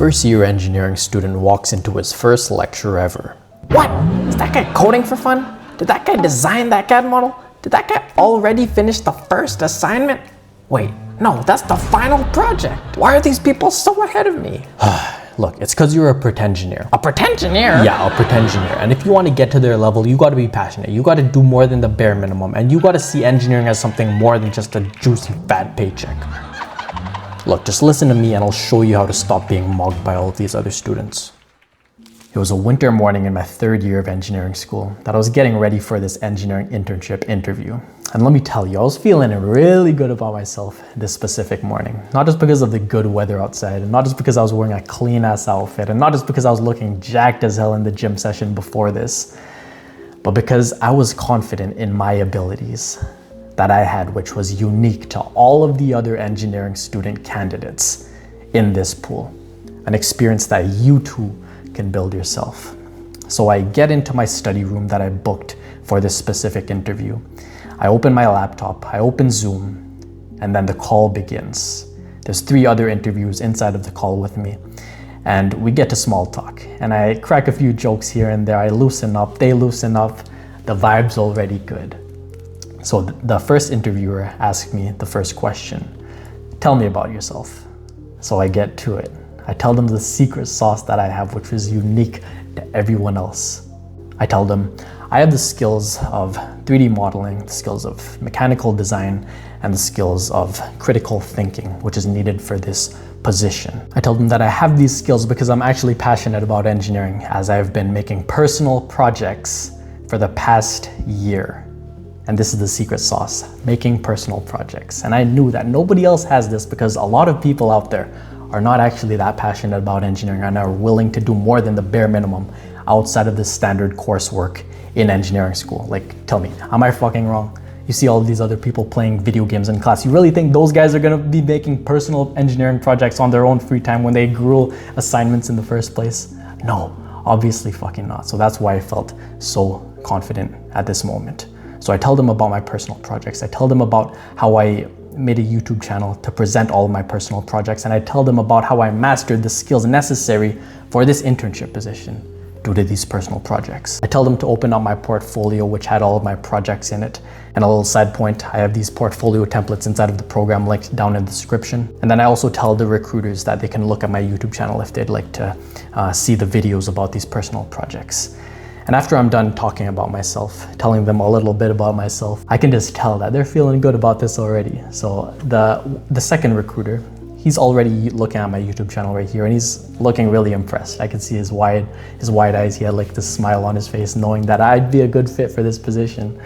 first year engineering student walks into his first lecture ever. What? Is that guy coding for fun? Did that guy design that CAD model? Did that guy already finish the first assignment? Wait, no, that's the final project. Why are these people so ahead of me? Look, it's because you're a Pretend-gineer. A Pretend-gineer? Yeah, a Pretend-gineer. And if you want to get to their level, you got to be passionate. You got to do more than the bare minimum. And you got to see engineering as something more than just a juicy, fat paycheck. Look, just listen to me and I'll show you how to stop being mugged by all of these other students. It was a winter morning in my third year of engineering school that I was getting ready for this engineering internship interview. And let me tell you, I was feeling really good about myself this specific morning. Not just because of the good weather outside, and not just because I was wearing a clean ass outfit, and not just because I was looking jacked as hell in the gym session before this, but because I was confident in my abilities that I had, which was unique to all of the other engineering student candidates in this pool. An experience that you too can build yourself. So I get into my study room that I booked for this specific interview. I open my laptop, I open Zoom, and then the call begins. There's 3 other interviews inside of the call with me, and we get to small talk. And I crack a few jokes here and there. I loosen up, they loosen up, the vibe's already good. So the first interviewer asked me the first question, tell me about yourself. So I get to it. I tell them the secret sauce that I have, which is unique to everyone else. I tell them I have the skills of 3D modeling, the skills of mechanical design, and the skills of critical thinking, which is needed for this position. I tell them that I have these skills because I'm actually passionate about engineering, as I've been making personal projects for the past year. And this is the secret sauce, making personal projects. And I knew that nobody else has this because a lot of people out there are not actually that passionate about engineering and are willing to do more than the bare minimum outside of the standard coursework in engineering school. Like, tell me, am I fucking wrong? You see all of these other people playing video games in class. You really think those guys are gonna be making personal engineering projects on their own free time when they gruel assignments in the first place? No, obviously fucking not. So that's why I felt so confident at this moment. So I tell them about my personal projects. I tell them about how I made a YouTube channel to present all of my personal projects. And I tell them about how I mastered the skills necessary for this internship position due to these personal projects. I tell them to open up my portfolio, which had all of my projects in it. And a little side point, I have these portfolio templates inside of the program linked down in the description. And then I also tell the recruiters that they can look at my YouTube channel if they'd like to see the videos about these personal projects. And after I'm done talking about myself, telling them a little bit about myself, I can just tell that they're feeling good about this already. So the second recruiter, he's already looking at my YouTube channel right here and he's looking really impressed. I can see his wide eyes. He had like this smile on his face knowing that I'd be a good fit for this position.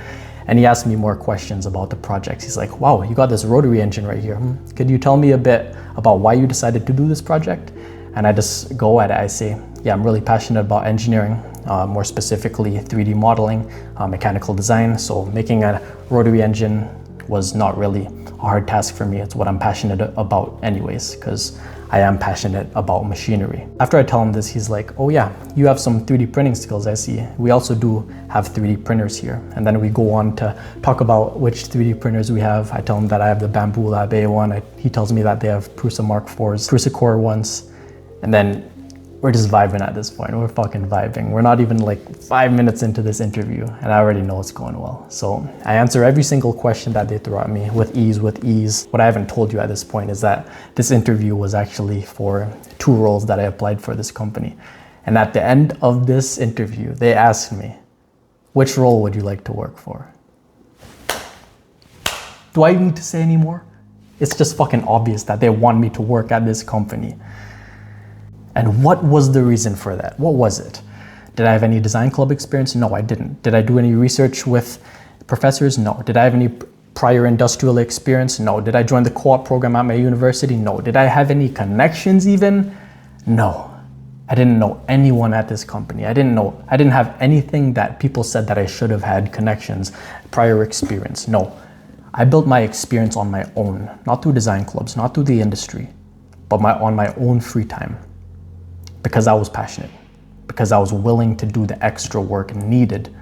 And he asked me more questions about the projects. He's like, wow, you got this rotary engine right here. Could you tell me a bit about why you decided to do this project? And I just go at it. I say, yeah, I'm really passionate about engineering, more specifically 3D modeling, mechanical design. So making a rotary engine was not really a hard task for me. It's what I'm passionate about anyways, because I am passionate about machinery. After I tell him this, he's like, oh yeah, you have some 3D printing skills, I see. We also do have 3D printers here. And then we go on to talk about which 3D printers we have. I tell him that I have the Bamboo Lab A1. He tells me that they have Prusa Mark IVs, Prusa Core ones. And then we're just vibing at this point. We're fucking vibing. We're not even like 5 minutes into this interview and I already know it's going well. So I answer every single question that they throw at me with ease. What I haven't told you at this point is that this interview was actually for 2 roles that I applied for this company. And at the end of this interview, they asked me, which role would you like to work for? Do I need to say any more? It's just fucking obvious that they want me to work at this company. And what was the reason for that? What was it? Did I have any design club experience? No, I didn't. Did I do any research with professors? No. Did I have any prior industrial experience? No. Did I join the co-op program at my university? No. Did I have any connections even? No. I didn't know anyone at this company. I didn't have anything that people said that I should have had, connections, prior experience. No. I built my experience on my own, not through design clubs, not through the industry, but on my own free time. Because I was passionate, because I was willing to do the extra work needed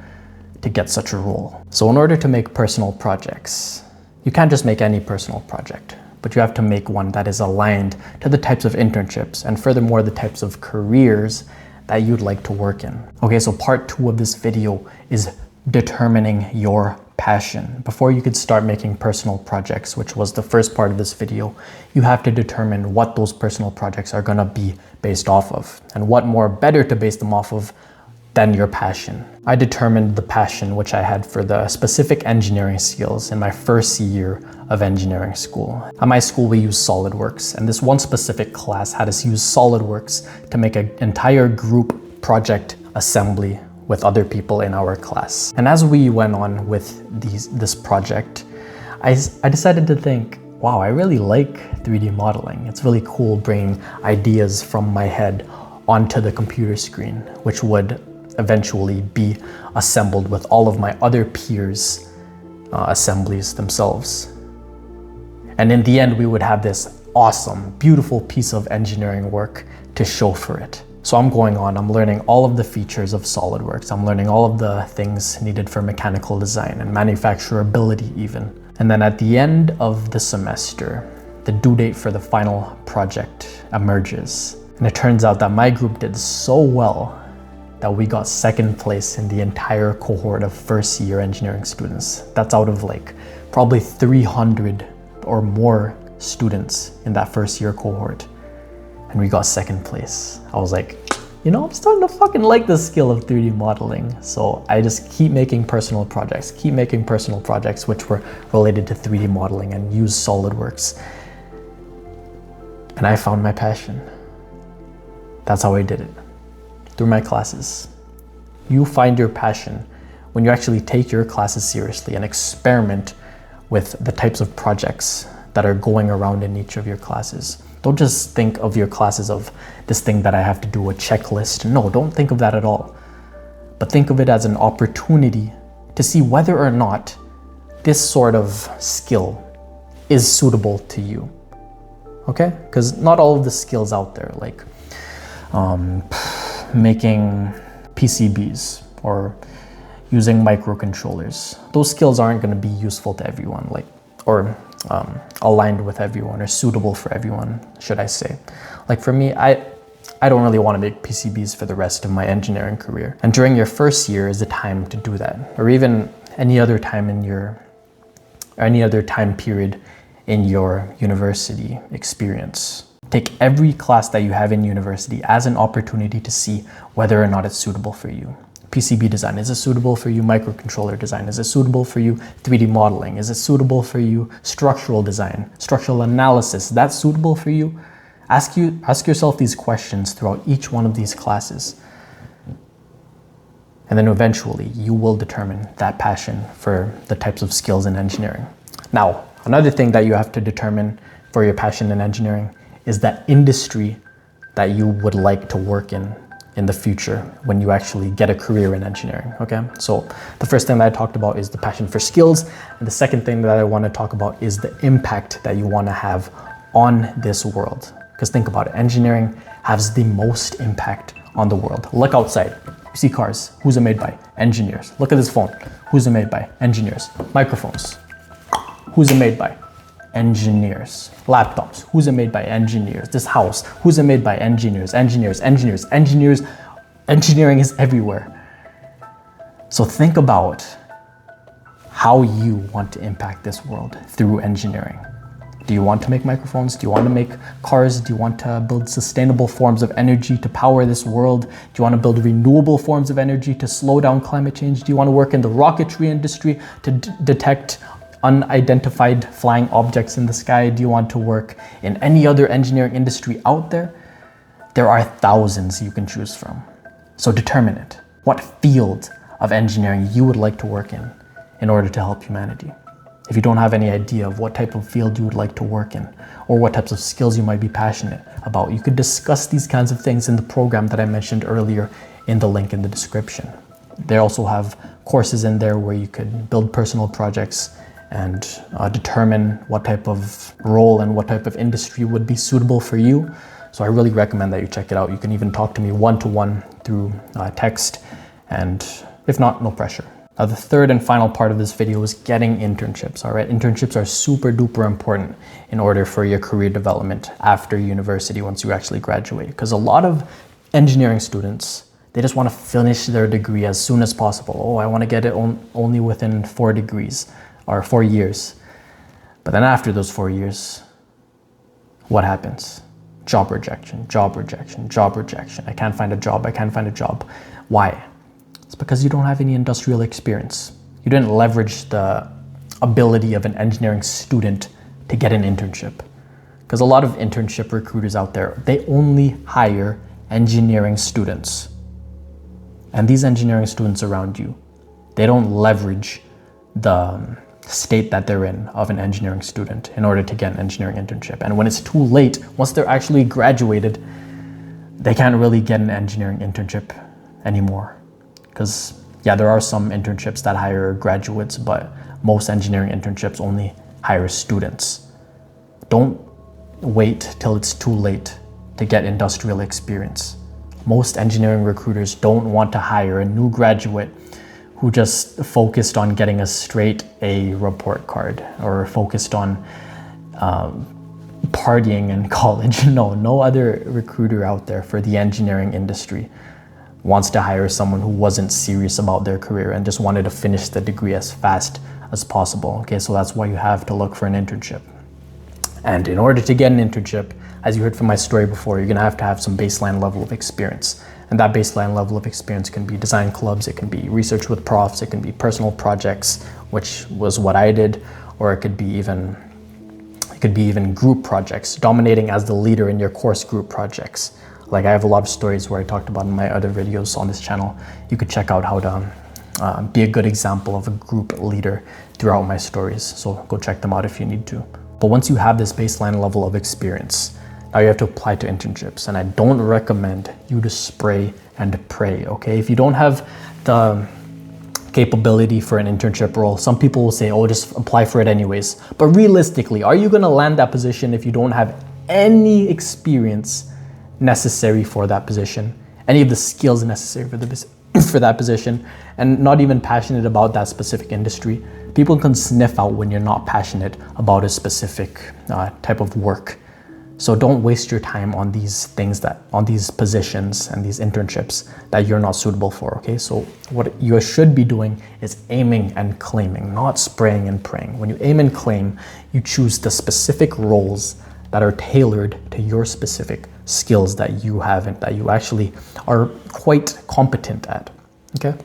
to get such a role. So in order to make personal projects, you can't just make any personal project. but you have to make one that is aligned to the types of internships and furthermore the types of careers that you'd like to work in. Okay, so part 2 of this video is determining your passion. Before you could start making personal projects, which was the first part of this video, you have to determine what those personal projects are gonna be based off of. And what more better to base them off of than your passion. I determined the passion which I had for the specific engineering skills in my first year of engineering school. At my school, we use SolidWorks, and this one specific class had us use SolidWorks to make an entire group project assembly with other people in our class. And as we went on with this project, I decided to think, wow, I really like 3D modeling. It's really cool bringing ideas from my head onto the computer screen, which would eventually be assembled with all of my other peers' assemblies themselves. And in the end, we would have this awesome, beautiful piece of engineering work to show for it. So I'm learning all of the features of SolidWorks. I'm learning all of the things needed for mechanical design and manufacturability even. And then at the end of the semester, the due date for the final project emerges. And it turns out that my group did so well that we got second place in the entire cohort of first year engineering students. That's out of like probably 300 or more students in that first year cohort. And we got second place. I was like, you know, I'm starting to fucking like the skill of 3D modeling. So I just keep making personal projects which were related to 3D modeling and use SolidWorks. And I found my passion. That's how I did it, through my classes. You find your passion when you actually take your classes seriously and experiment with the types of projects that are going around in each of your classes. Don't just think of your classes of this thing that I have to do, a checklist. No, don't think of that at all. But think of it as an opportunity to see whether or not this sort of skill is suitable to you. Okay? Because not all of the skills out there, like making PCBs or using microcontrollers, those skills aren't going to be useful to everyone, or aligned with everyone or suitable for everyone, should I say. Like for me, I don't really want to make PCBs for the rest of my engineering career. And during your first year is the time to do that, or even any other time period in your university experience. Take every class that you have in university as an opportunity to see whether or not it's suitable for you. PCB design, is it suitable for you? Microcontroller design, is it suitable for you? 3D modeling, is it suitable for you? Structural design, structural analysis, that's suitable for you? Ask yourself these questions throughout each one of these classes. And then eventually you will determine that passion for the types of skills in engineering. Now, another thing that you have to determine for your passion in engineering is that industry that you would like to work in the future when you actually get a career in engineering, okay? So the first thing that I talked about is the passion for skills, and the second thing that I want to talk about is the impact that you want to have on this world. Because think about it, engineering has the most impact on the world. Look outside, you see cars, who's it made by? Engineers. Look at this phone, who's it made by? Engineers. Microphones, who's it made by? Engineers. Laptops, who's it made by? Engineers. This house, who's it made by? Engineers. Engineering is everywhere. So think about how you want to impact this world through engineering. Do you want to make microphones? Do you want to make cars? Do you want to build sustainable forms of energy to power this world? Do you want to build renewable forms of energy to slow down climate change? Do you want to work in the rocketry industry to detect unidentified flying objects in the sky? Do you want to work in any other engineering industry out there? There are thousands you can choose from. So determine it. What field of engineering you would like to work in order to help humanity. If you don't have any idea of what type of field you would like to work in, or what types of skills you might be passionate about, you could discuss these kinds of things in the program that I mentioned earlier in the link in the description. They also have courses in there where you could build personal projects and determine what type of role and what type of industry would be suitable for you. So I really recommend that you check it out. You can even talk to me one-to-one through text, and if not, no pressure. Now, the third and final part of this video is getting internships, all right? Internships are super duper important in order for your career development after university once you actually graduate. Because a lot of engineering students, they just want to finish their degree as soon as possible. Oh, I want to get it only within 4 degrees or 4 years. But then after those 4 years, what happens? Job rejection, job rejection, job rejection. I can't find a job, I can't find a job. Why? It's because you don't have any industrial experience. You didn't leverage the ability of an engineering student to get an internship. Because a lot of internship recruiters out there, they only hire engineering students. And these engineering students around you, they don't leverage the state that they're in of an engineering student in order to get an engineering internship. And when it's too late, once they're actually graduated, they can't really get an engineering internship anymore. Because yeah, there are some internships that hire graduates, but most engineering internships only hire students. Don't wait till it's too late to get industrial experience. Most engineering recruiters don't want to hire a new graduate who just focused on getting a straight A report card or focused on partying in college. No other recruiter out there for the engineering industry wants to hire someone who wasn't serious about their career and just wanted to finish the degree as fast as possible. Okay, so that's why you have to look for an internship. And in order to get an internship, as you heard from my story before, you're gonna have to have some baseline level of experience. And that baseline level of experience can be design clubs, it can be research with profs, it can be personal projects, which was what I did, or it could be even group projects, dominating as the leader in your course group projects. Like I have a lot of stories where I talked about in my other videos on this channel. You could check out how to be a good example of a group leader throughout my stories. So go check them out if you need to. But once you have this baseline level of experience, now you have to apply to internships. And I don't recommend you to spray and pray, okay? If you don't have the capability for an internship role, some people will say, oh, just apply for it anyways. But realistically, are you gonna land that position if you don't have any experience necessary for that position, any of the skills necessary for that position, and not even passionate about that specific industry? People can sniff out when you're not passionate about a specific type of work. So don't waste your time on these things on these positions and these internships that you're not suitable for, okay? So what you should be doing is aiming and claiming, not spraying and praying. When you aim and claim, you choose the specific roles that are tailored to your specific skills that you have and that you actually are quite competent at, okay?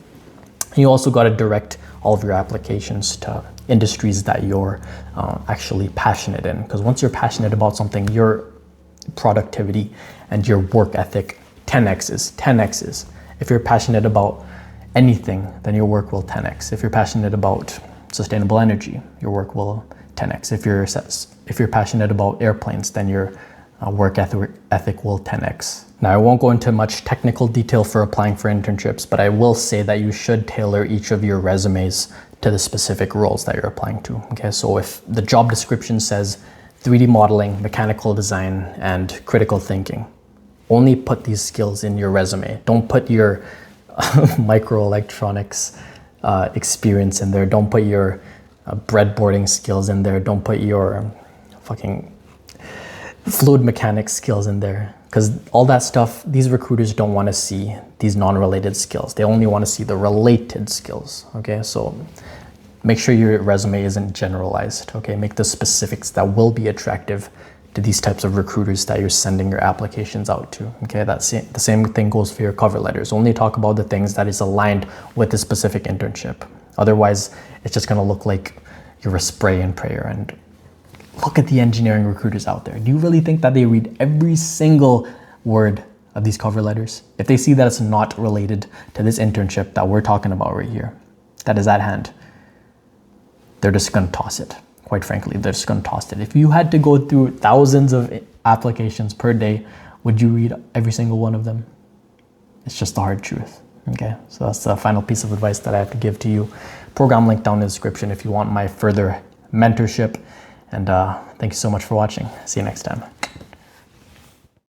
And you also got to direct all of your applications to industries that you're actually passionate in, because once you're passionate about something, your productivity and your work ethic 10x's. If you're passionate about anything, then your work will 10x. If you're passionate about sustainable energy, your work will 10x. If you're passionate about airplanes, then your work ethic will 10x. Now, I won't go into much technical detail for applying for internships, but I will say that you should tailor each of your resumes to the specific roles that you're applying to. Okay, so if the job description says 3D modeling, mechanical design, and critical thinking, only put these skills in your resume. Don't put your microelectronics experience in there. Don't put your breadboarding skills in there. Don't put your fucking fluid mechanics skills in there, because all that stuff, these recruiters don't want to see these non-related skills. They only want to see the related skills, okay? So make sure your resume isn't generalized, okay? Make the specifics that will be attractive to these types of recruiters that you're sending your applications out to, okay? The same thing goes for your cover letters. Only talk about the things that is aligned with the specific internship. Otherwise, it's just gonna look like you're a spray and prayer. And look at the engineering recruiters out there. Do you really think that they read every single word of these cover letters? If they see that it's not related to this internship that we're talking about right here, that is at hand, they're just gonna toss it. Quite frankly, they're just gonna toss it. If you had to go through thousands of applications per day, would you read every single one of them? It's just the hard truth, okay? So that's the final piece of advice that I have to give to you. Program link down in the description if you want my further mentorship. And thank you so much for watching. See you next time.